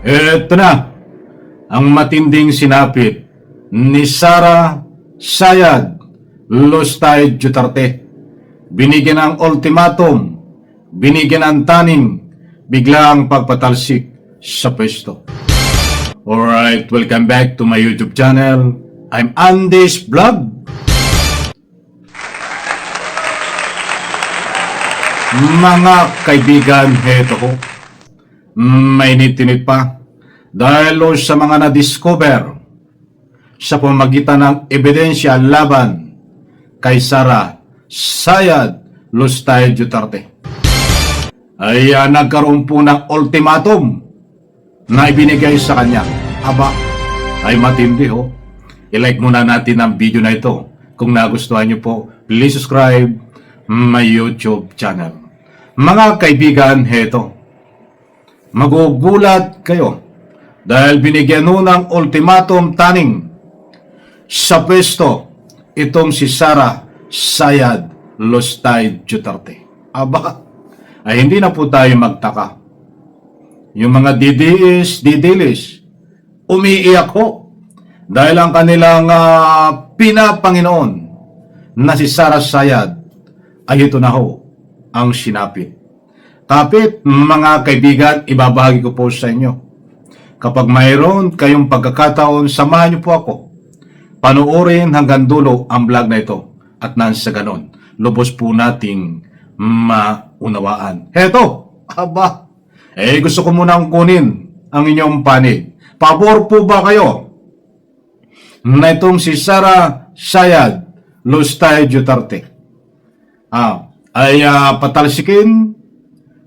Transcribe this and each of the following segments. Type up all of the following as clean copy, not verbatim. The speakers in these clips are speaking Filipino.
Eto na ang matinding sinapit ni Sara Sayad Lustay Duterte. Binigyan ng ultimatum, binigyan ng taning, biglang pagpatalsik sa pwesto. Alright, welcome back to my YouTube channel. I'm Andy's Vlog. Mga kaibigan, heto ko. Mainit-init pa dahil sa mga na-discover sa pamagitan ng ebidensya laban kay Sara Sayad Lustay Duterte. Ay nagkaroon po ng ultimatum na ibinigay sa kanya. Aba, ay matindi ho. I-like muna natin ang video na ito. Kung nagustuhan nyo po, please subscribe my YouTube channel. Mga kaibigan, heto. Magugulat kayo dahil binigyan nun ng ultimatum taning sa pwesto itong si Sara Sayad Lustay Duterte. Aba, ay hindi na po tayo magtaka. Yung mga didilis, umiiyak ho dahil ang kanilang pinapanginoon na si Sara Sayad ay ito na ho ang sinapit. Kapit, mga kaibigan, ibabahagi ko po sa inyo. Kapag mayroon kayong pagkakataon, samahan niyo po ako. Panuorin hanggang dulo ang vlog na ito. At nang sa ganon, lubos po nating maunawaan. Heto, aba, gusto ko munang kunin ang inyong panig. Pabor po ba kayo na itong si Sara Sayad Lustay Duterte ay patalsikin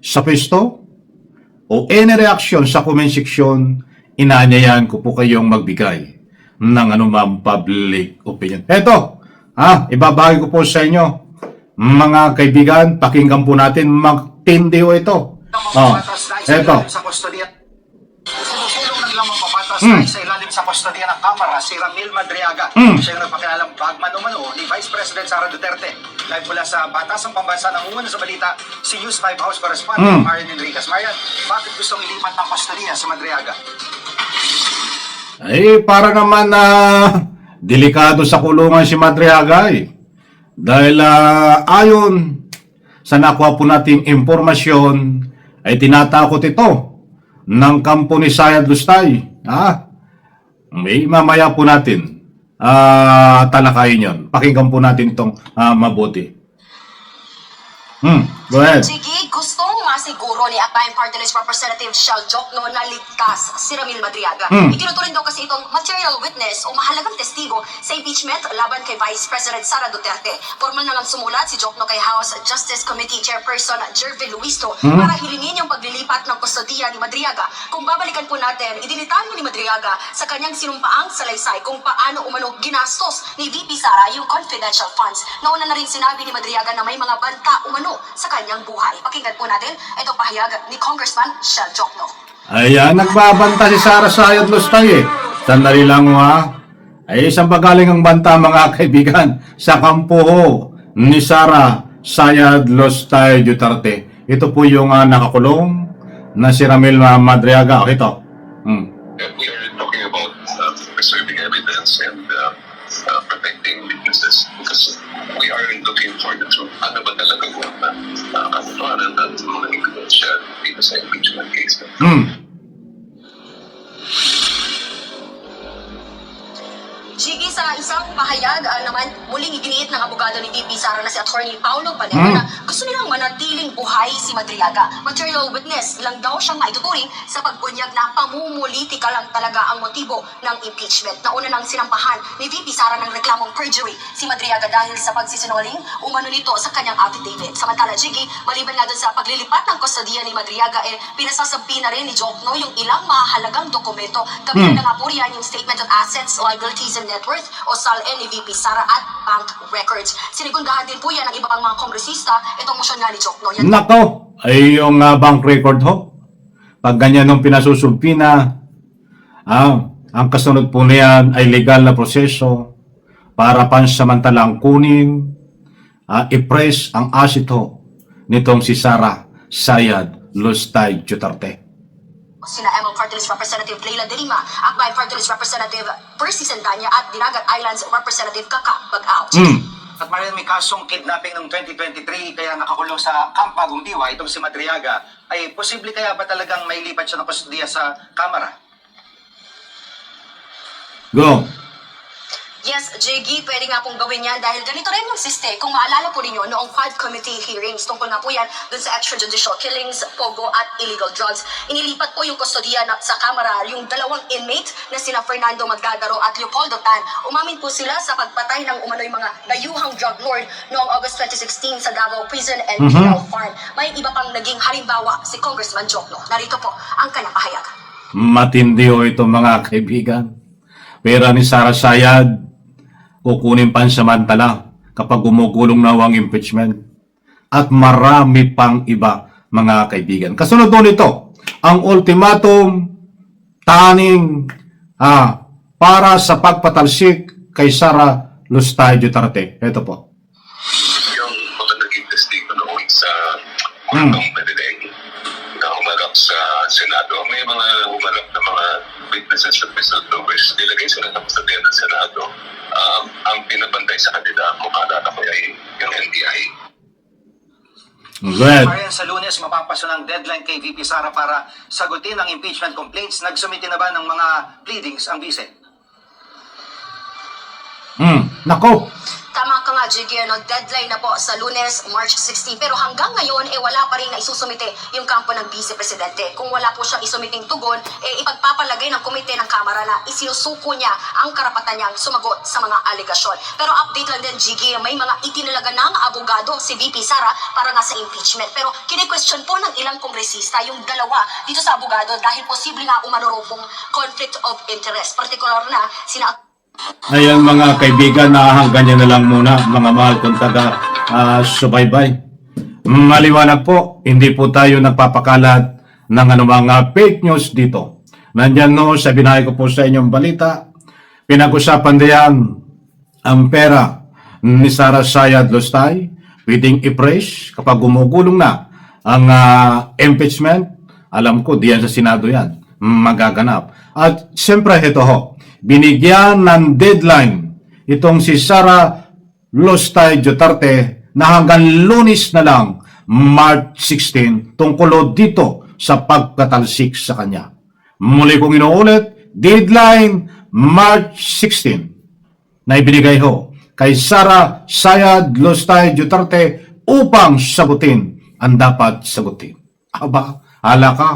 sa pwesto o any reaction sa comment section? Inaanyayahan ko po kayong magbigay ng anumang public opinion. Eto, ibabahagi ko po sa inyo, mga kaibigan, pakinggan po natin, magtindi ho ito. Eto. Sinusulong ng lamang pamatas na sa ilalim sa kustodiya ng Kamara si Ramil Madriaga. Siya yung nagpakilalang bagmano-mano ni Vice President Sara Duterte. Live mula sa Batasang Pambansa, nangunguna sa balita si News 5 House Correspondent Marian Enriquez. Marian, bakit gustong ilipat ng kustodiya sa Madriaga? Ay, para naman delikado sa kulungan si Madriaga Dahil ayon sa nakuha po nating impormasyon, ay tinatakot ito ng kampo ni Sayad Lustay. May mamaya po natin talakayin yon. Pakinggan po natin itong mabuti. Go ahead. Sige, gustong masiguro ni Akbayan Party List Representative Shell Jokno na ligtas si Ramil Madriaga. Itinuturing daw kasi itong material witness o mahalagang testigo sa impeachment laban kay Vice President Sara Duterte. Formal na lang sumulat si Jokno kay House Justice Committee Chairperson Jervy Luisto para hilingin yung paglilipat ng kustodiya ni Madriaga. Kung babalikan po natin, idinitalyo ni Madriaga sa kanyang sinumpaang salaysay kung paano umano ginastos ni VP Sara yung confidential funds. Nauna na rin sinabi ni Madriaga na may mga banta umano sa kanyang buhay. Pakinggan po natin itong pahayag ni Congressman Shell Jokno. Ayan, nagbabanta si Sara Sayad Lustay Sandali lang Ay isang pagaling ang banta, mga kaibigan, sa kampo ni Sara Sayad Lustay Duterte. Ito po yung nakakulong na si Ramil Madriaga. Ito. We are talking about preserving evidence and protecting witnesses because we are looking for the truth. Ano ba talaga kung katotohanan at mga ebidensya dito sa impeachment case? Sige, sa isang pahayag naman, muling iginiit ng abogado ni VP Sara na si Attorney Paulo Palema na gusto nilang manatiling buhay si Madriaga. Material witness lang daw siyang maituturing sa pagbunyag na pamumulitika lang talaga ang motibo ng impeachment. Nauna nang sinampahan ni VP Sara ng reklamong perjury si Madriaga dahil sa pagsisinungaling umano nito sa kanyang affidavit. Samantala, Jiggy, maliban nga dun sa paglilipat ng kustodiya ni Madriaga, pinasasabi na rin ni Jokno yung ilang mahalagang dokumento. Kabilang na nga po riyan yung Statement on Assets, Liabilities, and Net Worth o SALN ni VP Sara at bank records. Sinigundahan din po yan ng iba pang mga kongresista itong motion nga ni Jokno. Nako, ay yung bank record ho. Pag ganyan nung pinasusulpi na, ang kasunod po niyan ay legal na proseso para pansamantalang kunin, i-press ang asset ho nitong si Sara Sayad Lustay Duterte. sina ML Party List Representative Leila De Lima, Akbay Party List Representative Percy Sendanya at Dinagat Islands Representative Kaka Bag-Out. At Marian, may kasong kidnapping noong 2023 kaya nakakulong sa Camp Bagong Diwa itong si Madriaga. Ay posible kaya ba talagang may lipat siya ng kustodiya sa Kamara? Go. Yes, JG, pwede nga pong gawin yan dahil ganito rin yung siste. Kung maalala po ninyo, noong Quad Committee hearings, tungkol nga po yan dun sa extrajudicial killings, pogo at illegal drugs. Inilipat po yung kustodiya sa Kamara, yung dalawang inmate na sina Fernando Magdadaro at Leopoldo Tan. Umamin po sila sa pagpatay ng umano'y mga dayuhang drug lord noong August 2016 sa Davao Prison and Penal Farm. May iba pang naging halimbawa si Congressman Jokno. Narito po ang kanyang pahayag. Matindi ho ito mga kaibigan. Pera ni Sara Sayad, kukunin pansamantala kapag gumugulong na ang impeachment. At marami pang iba mga kaibigan. Kasunod doon ito, ang ultimatum taning para sa pagpatalsik kay Sara Lustay Duterte. Ito po. Yung mga naging testigo noon sa kwentong pediling na humarap sa Senado, may mga humarap na mga witnesses at whistleblowers. Nilagay sila ng kustodiya ng Senado. Ang pinabantay sa kanila, kung maalala ko ay yung NBI. Good. Marian, sa Lunes, mapapaso ng deadline kay VP Sara para sagutin ang impeachment complaints. Nagsumiti na ba ng mga pleadings ang vice? Nako. Tama ka nga, Jiggy, deadline na po sa Lunes, March 16. Pero hanggang ngayon, wala pa rin na isusumite yung kampo ng Vice Presidente. Kung wala po siyang isumiting tugon, ipagpapalagay ng komite ng Kamara na isinusuko niya ang karapatan niyang sumagot sa mga alegasyon. Pero update lang din, Jiggy, may mga itinalaga ng abogado si VP Sara para nga sa impeachment. Pero kini-question po ng ilang kongresista yung dalawa dito sa abogado dahil posible nga umano pong conflict of interest. Partikular na sina Ayan mga kaibigan, hanggang yan na lang muna mga mahal kong taga subaybay. Maliwanag po, hindi po tayo nagpapakalat ng anumang fake news dito. Nandyan no, sa binahay ko po sa inyong balita, pinag-usapan diyan ang pera ni Sara Sayad Lustay, pwedeng i-praise kapag gumugulong na ang impeachment. Alam ko, diyan sa Senado yan, magaganap. At siyempre, ito ho, binigyan ng deadline itong si Sara Lustay Duterte na hanggang Lunes na lang, March 16, tungkol dito sa pagkatalsik sa kanya. Muli kong inuulit, deadline March 16 na ibinigay ho kay Sara Sayad Lustay Duterte upang sagutin ang dapat sagutin. Aba, hala ka,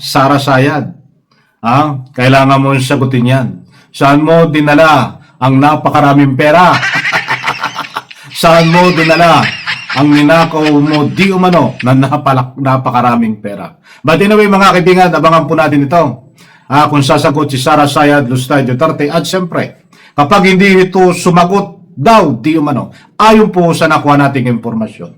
Sara Sayad. Kailangan mo sagutin yan. Saan mo dinala ang napakaraming pera? Saan mo dinala ang ninakaw mo di umano na napakaraming pera? But anyway mga kaibigan, abangan po natin ito. Kung sasagot si Sara Sayad Lustay Duterte. At siyempre, kapag hindi ito sumagot daw di umano, ayon po sa nakuha nating informasyon.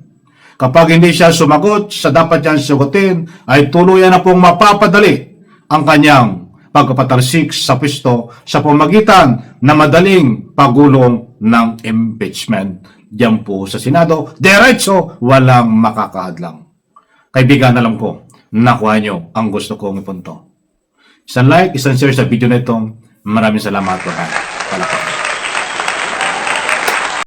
Kapag hindi siya sumagot sa dapat niyang sagutin, ay tuluyan na pong mapapadali ang kanyang pagpapatalsik sa pwesto sa pamagitan na madaling pagulong ng impeachment. Diyan po sa Senado, diretso, walang makakahadlang. Kaibigan, alam ko, nakuha nyo ang gusto kong ipunto. Isang like, isang share sa video na ito. Maraming salamat po.